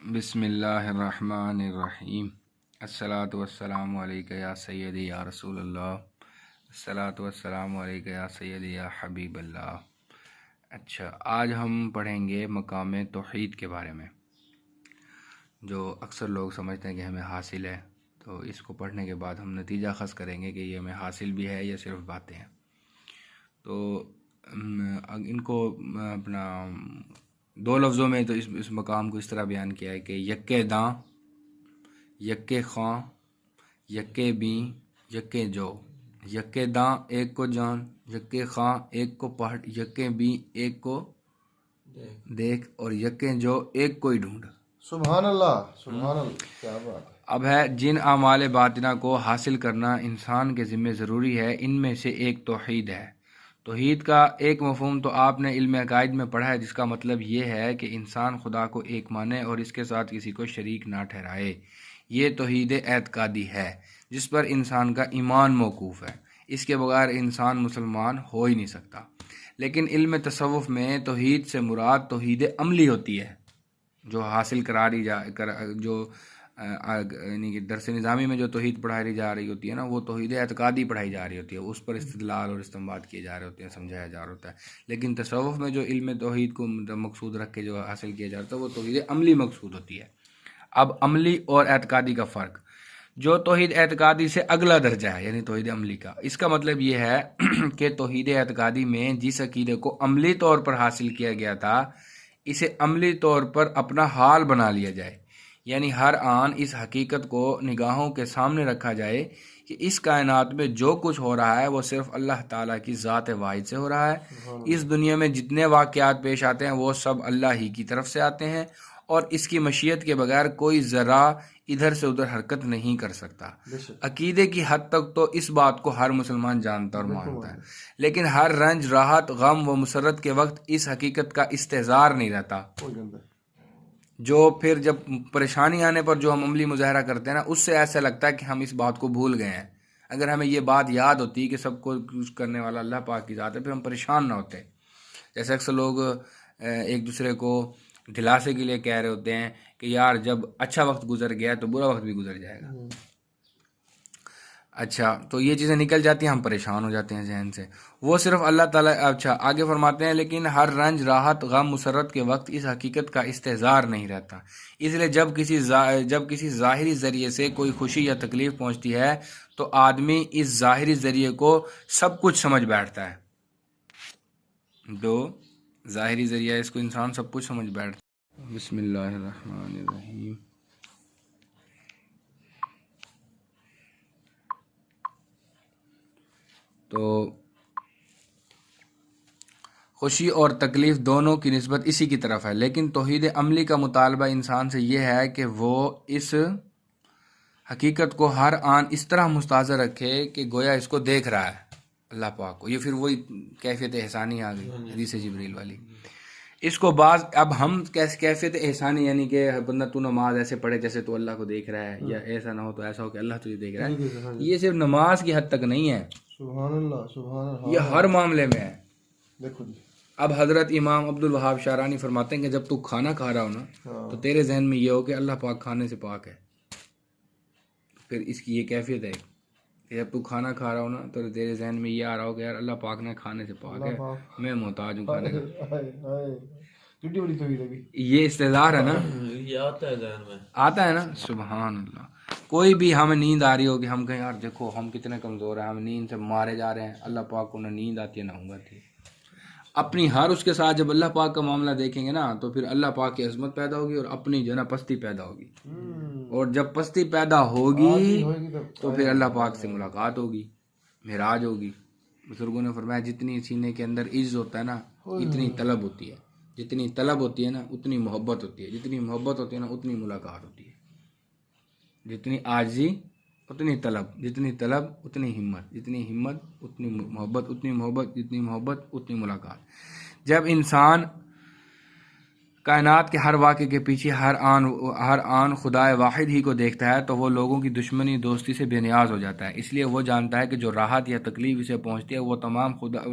بسم اللہ الرحمن الرحیم۔ الصلاۃ والسلام علیک یا سیدی یا رسول اللہ، الصلاۃ والسلام علیک یا سیدی یا حبیب اللہ۔ اچھا، آج ہم پڑھیں گے مقام توحید کے بارے میں، جو اکثر لوگ سمجھتے ہیں کہ ہمیں حاصل ہے، تو اس کو پڑھنے کے بعد ہم نتیجہ خاص کریں گے کہ یہ ہمیں حاصل بھی ہے یا صرف باتیں ہیں۔ تو ان کو اپنا دو لفظوں میں تو اس مقام کو اس طرح بیان کیا ہے کہ یکے داں، یکے خواں، یکے بیں، یکے جو۔ یکے داں ایک کو جان، یکے خواں ایک کو پڑھ، یکے بیں ایک کو دیکھ، اور یکے جو ایک کو ہی ڈھونڈ۔ سبحان اللہ، سبحان اللہ، کیا بات ہے۔ اب ہے جن اعمال باطنہ کو حاصل کرنا انسان کے ذمہ ضروری ہے، ان میں سے ایک توحید ہے۔ توحید کا ایک مفہوم تو آپ نے علم عقائد میں پڑھا ہے، جس کا مطلب یہ ہے کہ انسان خدا کو ایک مانے اور اس کے ساتھ کسی کو شریک نہ ٹھہرائے۔ یہ توحید اعتقادی ہے جس پر انسان کا ایمان موقوف ہے، اس کے بغیر انسان مسلمان ہو ہی نہیں سکتا۔ لیکن علم تصوف میں توحید سے مراد توحید عملی ہوتی ہے، جو حاصل جو یعنی کہ درس نظامی میں جو توحید پڑھائی جا رہی ہوتی ہے نا، وہ توحید اعتقادی پڑھائی جا رہی ہوتی ہے، اس پر استدلال اور استنباط کیے جا رہے ہوتے ہیں، سمجھایا جا رہا ہوتا ہے۔ لیکن تصوف میں جو علم توحید کو مقصود رکھ کے جو حاصل کیا جاتا ہے، وہ توحید عملی مقصود ہوتی ہے۔ اب عملی اور اعتقادی کا فرق، جو توحید اعتقادی سے اگلا درجہ ہے یعنی توحید عملی کا، اس کا مطلب یہ ہے کہ توحید اعتقادی میں جس عقیدے کو عملی طور پر حاصل کیا گیا تھا، اسے عملی طور پر اپنا حال بنا لیا جائے، یعنی ہر آن اس حقیقت کو نگاہوں کے سامنے رکھا جائے کہ اس کائنات میں جو کچھ ہو رہا ہے وہ صرف اللہ تعالیٰ کی ذات واحد سے ہو رہا ہے۔ اس دنیا میں جتنے واقعات پیش آتے ہیں وہ سب اللہ ہی کی طرف سے آتے ہیں، اور اس کی مشیت کے بغیر کوئی ذرہ ادھر سے ادھر حرکت نہیں کر سکتا۔ عقیدے کی حد تک تو اس بات کو ہر مسلمان جانتا اور مانتا ہے، لیکن ہر رنج، راحت، غم و مسرت کے وقت اس حقیقت کا استحضار نہیں رہتا، جو پھر جب پریشانی آنے پر جو ہم عملی مظاہرہ کرتے ہیں نا، اس سے ایسا لگتا ہے کہ ہم اس بات کو بھول گئے ہیں۔ اگر ہمیں یہ بات یاد ہوتی کہ سب کو کچھ کرنے والا اللہ پاک کی ذات ہے، پھر ہم پریشان نہ ہوتے۔ جیسے اکثر لوگ ایک دوسرے کو دلاسے کے لیے کہہ رہے ہوتے ہیں کہ یار جب اچھا وقت گزر گیا تو برا وقت بھی گزر جائے گا۔ اچھا، تو یہ چیزیں نکل جاتی ہیں، ہم پریشان ہو جاتے ہیں ذہن سے۔ وہ صرف اللہ تعالیٰ۔ اچھا، آگے فرماتے ہیں لیکن ہر رنج، راحت، غم، مسرت کے وقت اس حقیقت کا استحضار نہیں رہتا، اس لیے جب کسی ظاہری ذریعے سے کوئی خوشی یا تکلیف پہنچتی ہے تو آدمی اس ظاہری ذریعے کو سب کچھ سمجھ بیٹھتا ہے۔ دو ظاہری ذریعہ، اس کو انسان سب کچھ سمجھ بیٹھتا ہے۔ بسم اللہ الرحمن الرحیم۔ تو خوشی اور تکلیف دونوں کی نسبت اسی کی طرف ہے، لیکن توحید عملی کا مطالبہ انسان سے یہ ہے کہ وہ اس حقیقت کو ہر آن اس طرح مستحضر رکھے کہ گویا اس کو دیکھ رہا ہے اللہ پاک کو۔ یہ پھر وہی کیفیت احسانی آ گئی، حدیث جبریل والی۔ اس کو اب ہم کیفیت احسانی، یعنی کہ بندہ تو نماز ایسے پڑھے جیسے تو اللہ کو دیکھ رہا ہے، یا ایسا نہ ہو تو ایسا ہو کہ اللہ تجھے دیکھ رہا ہے، یہ صرف نماز کی حد تک نہیں ہے، سبحان اللہ، سبحان اللہ، یہ ہر معاملے میں ہے۔ دیکھو جی، اب حضرت امام عبدالوہاب شعرانی فرماتے ہیں کہ جب تو کھانا کھا رہا ہو نا، تو تیرے ذہن میں یہ ہو کہ اللہ پاک کھانے سے پاک ہے، پھر اس کی یہ کیفیت ہے کہ جب تو کھانا کھا رہا ہو نا تو تیرے ذہن میں یہ آ رہا ہو کہ یار اللہ پاک نے کھانے سے پاک ہے، میں محتاج ہوں کھانے کا۔ یہ استحضار ہے نا، یہ آتا ہے ذہن میں، آتا ہے نا، سبحان اللہ۔ کوئی بھی ہمیں نیند آ رہی ہو کہ ہم کہیں یار دیکھو ہم کتنے کمزور ہیں، ہم نیند سے مارے جا رہے ہیں، اللہ پاک کو نہ نیند آتی ہے نہ اونگ آتی ہے۔ اپنی ہر اس کے ساتھ جب اللہ پاک کا معاملہ دیکھیں گے نا، تو پھر اللہ پاک کی عظمت پیدا ہوگی اور اپنی جو ہے نا پستی پیدا ہوگی، اور جب پستی پیدا ہوگی تو پھر اللہ پاک سے ملاقات ہوگی، معراج ہوگی۔ بزرگوں نے فرمایا جتنی سینے کے اندر عز ہوتا ہے نا، اتنی طلب ہوتی ہے، جتنی طلب ہوتی ہے نا اتنی محبت ہوتی ہے، جتنی محبت ہوتی ہے نا اتنی ملاقات ہوتی ہے، جتنی عاجزی اتنی طلب، جتنی طلب اتنی ہمت، جتنی ہمت اتنی محبت، اتنی محبت جتنی محبت اتنی ملاقات۔ جب انسان کائنات کے ہر واقعے کے پیچھے ہر آن خدائے واحد ہی کو دیکھتا ہے تو وہ لوگوں کی دشمنی دوستی سے بے نیاز ہو جاتا ہے۔ اس لیے وہ جانتا ہے کہ جو راحت یا تکلیف اسے پہنچتی ہے وہ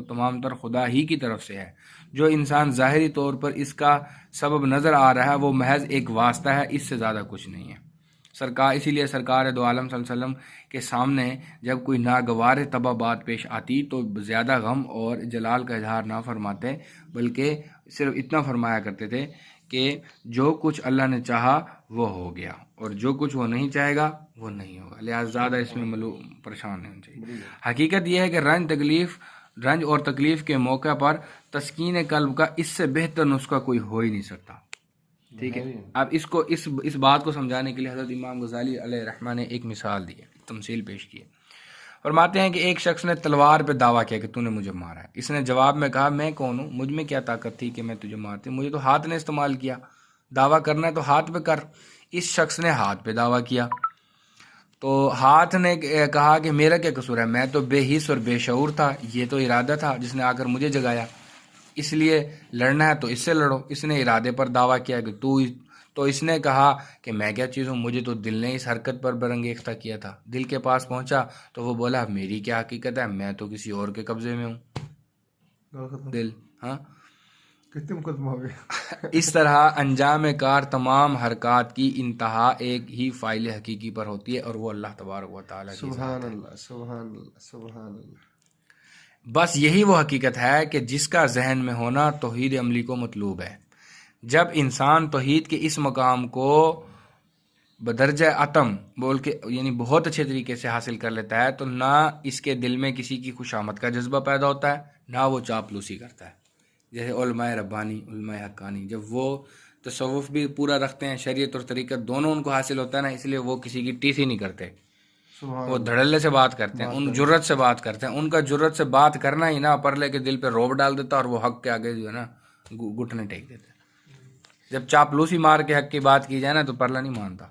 تمام تر خدا ہی کی طرف سے ہے۔ جو انسان ظاہری طور پر اس کا سبب نظر آ رہا ہے وہ محض ایک واسطہ ہے، اس سے زیادہ کچھ نہیں ہے۔ اسی لیے سرکار دو عالم صلی اللہ علیہ وسلم کے سامنے جب کوئی ناگوار طبع بات پیش آتی تو زیادہ غم اور جلال کا اظہار نہ فرماتے، بلکہ صرف اتنا فرمایا کرتے تھے کہ جو کچھ اللہ نے چاہا وہ ہو گیا، اور جو کچھ وہ نہیں چاہے گا وہ نہیں ہوگا، لہٰذا زیادہ اس میں پریشان نہیں ہونا چاہیے۔ حقیقت یہ ہے کہ رنج اور تکلیف کے موقع پر تسکین قلب کا اس سے بہتر نسخہ کوئی ہو ہی نہیں سکتا۔ ٹھیک ہے، اب اس بات کو سمجھانے کے لیے حضرت امام غزالی علیہ رحمہ نے ایک مثال دی ہے، تمثیل پیش کی ہے۔ فرماتے ہیں کہ ایک شخص نے تلوار پہ دعویٰ کیا کہ تو نے مجھے مارا ہے۔ اس نے جواب میں کہا میں کون ہوں، مجھ میں کیا طاقت تھی کہ میں تجھے مارتی، مجھے تو ہاتھ نے استعمال کیا، دعویٰ کرنا ہے تو ہاتھ پہ کر۔ اس شخص نے ہاتھ پہ دعویٰ کیا تو ہاتھ نے کہا کہ میرا کیا قصور ہے، میں تو بے حس اور بے شعور تھا، یہ تو ارادہ تھا جس نے آ کر مجھے جگایا، اس لیے لڑنا ہے تو اس سے لڑو۔ اس نے ارادے پر دعویٰ کیا کہ تو اس نے کہا کہ میں کیا چیز ہوں، مجھے تو دل نے اس حرکت پر برانگیختہ کیا تھا۔ دل کے پاس پہنچا تو وہ بولا میری کیا حقیقت ہے، میں تو کسی اور کے قبضے میں ہوں۔ دل ہاں کتنے مقدمہ ہو گئے۔ اس طرح انجام کار تمام حرکات کی انتہا ایک ہی فاعل حقیقی پر ہوتی ہے اور وہ اللہ تبارک و تعالیٰ کی ذات ہے۔ سبحان اللہ، سبحان اللہ، سبحان اللہ۔ بس یہی وہ حقیقت ہے کہ جس کا ذہن میں ہونا توحید عملی کو مطلوب ہے۔ جب انسان توحید کے اس مقام کو بدرجہ عتم بول کے یعنی بہت اچھے طریقے سے حاصل کر لیتا ہے تو نہ اس کے دل میں کسی کی خوشامد کا جذبہ پیدا ہوتا ہے، نہ وہ چاپلوسی کرتا ہے۔ جیسے علماء ربانی، علماء حقانی جب وہ تصوف بھی پورا رکھتے ہیں، شریعت اور طریقت دونوں ان کو حاصل ہوتا ہے نا، اس لیے وہ کسی کی ٹیسی نہیں کرتے، وہ دھڑلے سے بات کرتے ہیں، ان جرت سے بات کرتے ہیں۔ ان کا جرت سے بات کرنا ہی نا پرلے کے دل پہ روب ڈال دیتا اور وہ حق کے آگے جو ہے نا گھٹنے ٹیک دیتے۔ جب چاپلوسی مار کے حق کی بات کی جائے نا تو پرلا نہیں مانتا،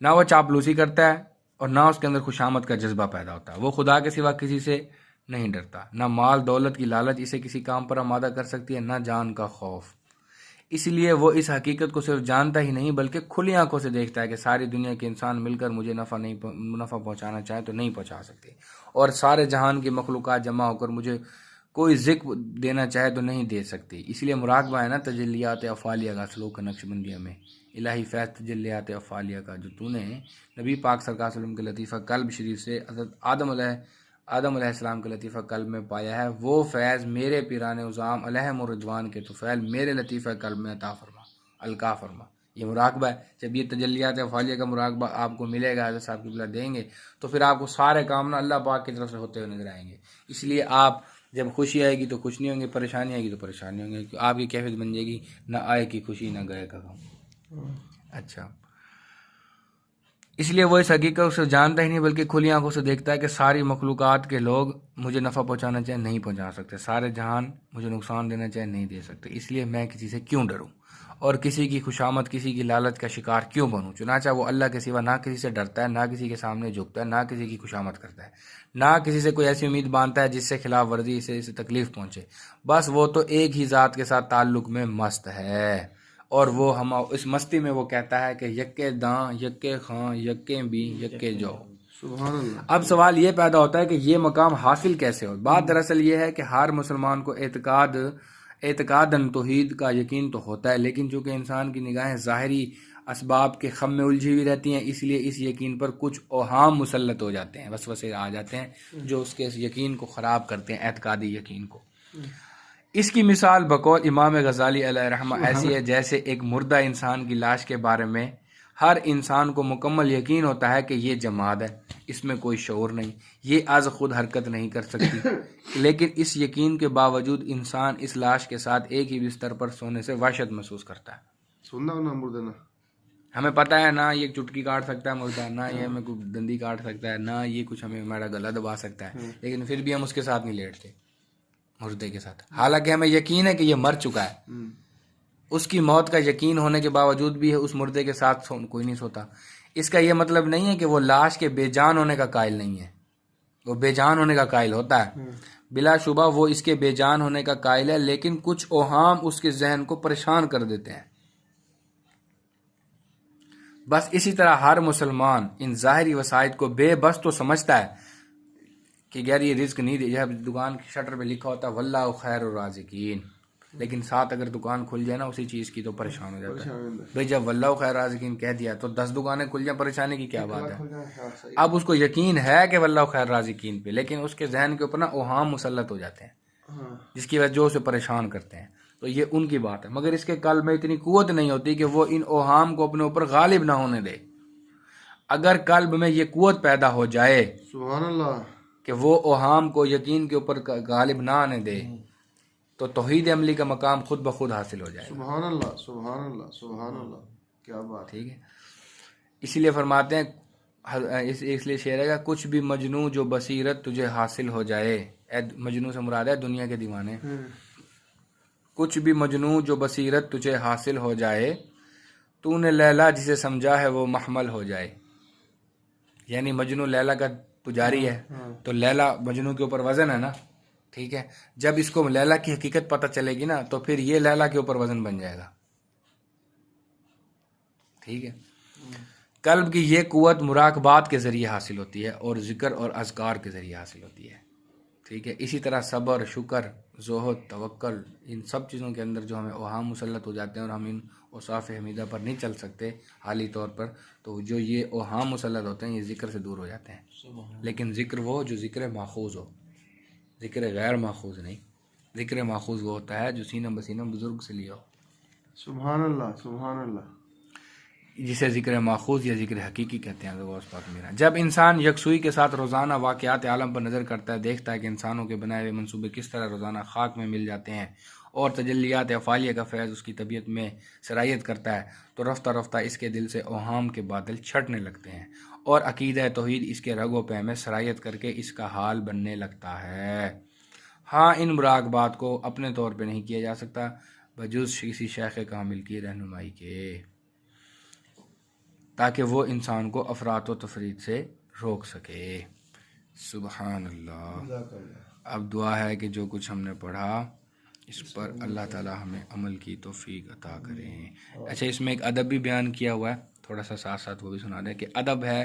نہ وہ چاپلوسی کرتا ہے اور نہ اس کے اندر خوشامد کا جذبہ پیدا ہوتا ہے۔ وہ خدا کے سوا کسی سے نہیں ڈرتا، نہ مال دولت کی لالچ اسے کسی کام پر آمادہ کر سکتی ہے، نہ جان کا خوف۔ اس لیے وہ اس حقیقت کو صرف جانتا ہی نہیں بلکہ کھلی آنکھوں سے دیکھتا ہے کہ ساری دنیا کے انسان مل کر مجھے نفع پہنچانا چاہیں تو نہیں پہنچا سکتے، اور سارے جہان کی مخلوقات جمع ہو کر مجھے کوئی ذکر دینا چاہے تو نہیں دے سکتی۔ اس لیے مراقبہ ہے نا تجلیات افعالیہ کا، سلوک نقش بندیہ میں الہی فیض تجلیات افعالیہ کا جو تو نے نبی پاک صلی اللہ علیہ وسلم کے لطیفہ قلب شریف سے حضرت آدم علیہ السلام کے لطیفہ قلب میں پایا ہے، وہ فیض میرے پیران عظام علیہم الرضوان کے طفیل میرے لطیفہ قلب میں عطا فرما، القا فرما۔ یہ مراقبہ ہے۔ جب یہ تجلیات افعالیہ کا مراقبہ آپ کو ملے گا، حضرت صاحب قبلہ دیں گے تو پھر آپ کو سارے کام نا اللہ پاک کی طرف سے ہوتے ہوئے نظر آئیں گے۔ اس لیے آپ جب خوشی آئے گی تو خوش نہیں ہوں گے، پریشانی آئے گی تو پریشانی ہوں گے، آپ کی کیفیت بن جائے گی نہ آئے کی خوشی نہ گئے کا غم۔ اچھا، اس لیے وہ اس حقیقت سے جانتا ہی نہیں بلکہ کھلی آنکھوں سے دیکھتا ہے کہ ساری مخلوقات کے لوگ مجھے نفع پہنچانا چاہیں نہیں پہنچا سکتے، سارے جہان مجھے نقصان دینا چاہیں نہیں دے سکتے، اس لیے میں کسی سے کیوں ڈروں اور کسی کی خوشامد کسی کی لالچ کا شکار کیوں بنوں۔ چنانچہ وہ اللہ کے سوا نہ کسی سے ڈرتا ہے، نہ کسی کے سامنے جھکتا ہے، نہ کسی کی خوشامد کرتا ہے، نہ کسی سے کوئی ایسی امید باندھتا ہے جس سے خلاف ورزی سے اسے تکلیف پہنچے۔ بس وہ تو ایک ہی ذات کے ساتھ تعلق میں مست ہے، اور وہ ہم اس مستی میں وہ کہتا ہے کہ یکے داں یکے خاں یکے بھی یکے جو۔ سبحان اللہ۔ اب سوال یہ پیدا ہوتا ہے کہ یہ مقام حاصل کیسے ہو؟ بات دراصل یہ ہے کہ ہر مسلمان کو اعتقاداً توحید کا یقین تو ہوتا ہے، لیکن چونکہ انسان کی نگاہیں ظاہری اسباب کے خم میں الجھی ہوئی رہتی ہیں، اس لیے اس یقین پر کچھ اوہام مسلط ہو جاتے ہیں، وسوسے آ جاتے ہیں جو اس کے اس یقین کو خراب کرتے ہیں، اعتقادی یقین کو۔ اس کی مثال بقول امام غزالی علیہ رحمہ ایسی ہے جیسے ایک مردہ انسان کی لاش کے بارے میں ہر انسان کو مکمل یقین ہوتا ہے کہ یہ جماد ہے، اس میں کوئی شعور نہیں، یہ از خود حرکت نہیں کر سکتی، لیکن اس یقین کے باوجود انسان اس لاش کے ساتھ ایک ہی بستر پر سونے سے وحشت محسوس کرتا ہے۔ سننا ہونا مردہ نا، ہمیں پتہ ہے نہ یہ چٹکی کاٹ سکتا ہے مردہ، نہ یہ ہمیں کوئی دندی کاٹ سکتا ہے، نہ یہ کچھ ہمیں ہمارا گلا دبا سکتا ہے، لیکن پھر بھی ہم اس کے ساتھ نہیں لیٹتے، مردے کے ساتھ، حالانکہ ہمیں یقین ہے کہ یہ مر چکا ہے۔ اس کی موت کا یقین ہونے کے باوجود بھی اس مردے کے ساتھ کوئی نہیں سوتا۔ اس کا یہ مطلب نہیں ہے کہ وہ لاش کے بے جان ہونے کا قائل نہیں ہے، وہ بے جان ہونے کا قائل ہوتا ہے، بلا شبہ وہ اس کے بے جان ہونے کا قائل ہے، لیکن کچھ اوہام اس کے ذہن کو پریشان کر دیتے ہیں۔ بس اسی طرح ہر مسلمان ان ظاہری وسائط کو بے بس تو سمجھتا ہے کہ یار یہ رزق نہیں دے، جب دکان کی شٹر پہ لکھا ہوتا ہے واللہ خیر الرازقین، لیکن ساتھ اگر دکان کھل جائے نا اسی چیز کی تو پریشان ہو جاتا ہے۔ بھئی جب واللہ خیر الرازقین کہہ دیا تو 10 دکانیں کھل جائیں، پریشانی کی کیا بات ہے؟ اب اس کو یقین ہے کہ واللہ خیر الرازقین پہ، لیکن اس کے ذہن کے اوپر نا اوہام مسلط ہو جاتے ہیں جس کی وجہ سے پریشان کرتے ہیں، تو یہ ان کی بات ہے۔ مگر اس کے قلب میں اتنی قوت نہیں ہوتی کہ وہ ان اوہام کو اپنے اوپر غالب نہ ہونے دے۔ اگر قلب میں یہ قوت پیدا ہو جائے سبحان اللہ کہ وہ اوہام کو یقین کے اوپر غالب نہ آنے دے تو توحید عملی کا مقام خود بخود حاصل ہو جائے گا۔ سبحان اللہ سبحان اللہ سبحان اللہ، کیا بات ہے۔ ٹھیک ہے، اسی لیے فرماتے ہیں، اس لیے شعر ہے، کچھ بھی مجنوں جو بصیرت تجھے حاصل ہو جائے، مجنوں سے مراد ہے دنیا کے دیوانے، کچھ بھی مجنوں جو بصیرت تجھے حاصل ہو جائے، تو نے لیلا جسے سمجھا ہے وہ محمل ہو جائے۔ یعنی مجنوں لیلا کا پجاری ہے تو لیلا مجنوں کے اوپر وزن ہے نا، ٹھیک ہے، جب اس کو لیلا کی حقیقت پتہ چلے گی نا تو پھر یہ لیلا کے اوپر وزن بن جائے گا۔ ٹھیک ہے، قلب کی یہ قوت مراقبات کے ذریعے حاصل ہوتی ہے اور ذکر اور اذکار کے ذریعے حاصل ہوتی ہے۔ ٹھیک ہے، اسی طرح صبر، شکر، زہد، توکل، ان سب چیزوں کے اندر جو ہمیں اوہام مسلط ہو جاتے ہیں اور ہم ان اوصاف حمیدہ پر نہیں چل سکتے حالی طور پر، تو جو یہ اوہام مسلط ہوتے ہیں یہ ذکر سے دور ہو جاتے ہیں۔ لیکن ذکر وہ جو ذکر ماخوذ ہو، ذکر غیر ماخوذ نہیں۔ ذکر ماخوذ وہ ہوتا ہے جو سینہ بسینہ بزرگ سے لیا ہو، سبحان اللہ سبحان اللہ۔ جسے ذکر ماخوذ یا ذکر حقیقی کہتے ہیں۔ غوث پاک میرا، جب انسان یکسوئی کے ساتھ روزانہ واقعات عالم پر نظر کرتا ہے، دیکھتا ہے کہ انسانوں کے بنائے ہوئے منصوبے کس طرح روزانہ خاک میں مل جاتے ہیں اور تجلیات افعالیہ کا فیض اس کی طبیعت میں سرایت کرتا ہے، تو رفتہ رفتہ اس کے دل سے اوہام کے بادل چھٹنے لگتے ہیں اور عقیدہ توحید اس کے رگ و پے میں سرایت کر کے اس کا حال بننے لگتا ہے۔ ہاں، ان مراقبات کو اپنے طور پہ نہیں کیا جا سکتا بجز کسی شیخ کامل کی رہنمائی کے، تاکہ وہ انسان کو افراط و تفرید سے روک سکے۔ سبحان اللہ۔ اب دعا ہے کہ جو کچھ ہم نے پڑھا اس پر اللہ تعالی ہمیں عمل کی توفیق عطا کریں۔ اچھا، اس میں ایک ادب بھی بیان کیا ہوا ہے، تھوڑا سا ساتھ ساتھ وہ بھی سنا دیں کہ ادب ہے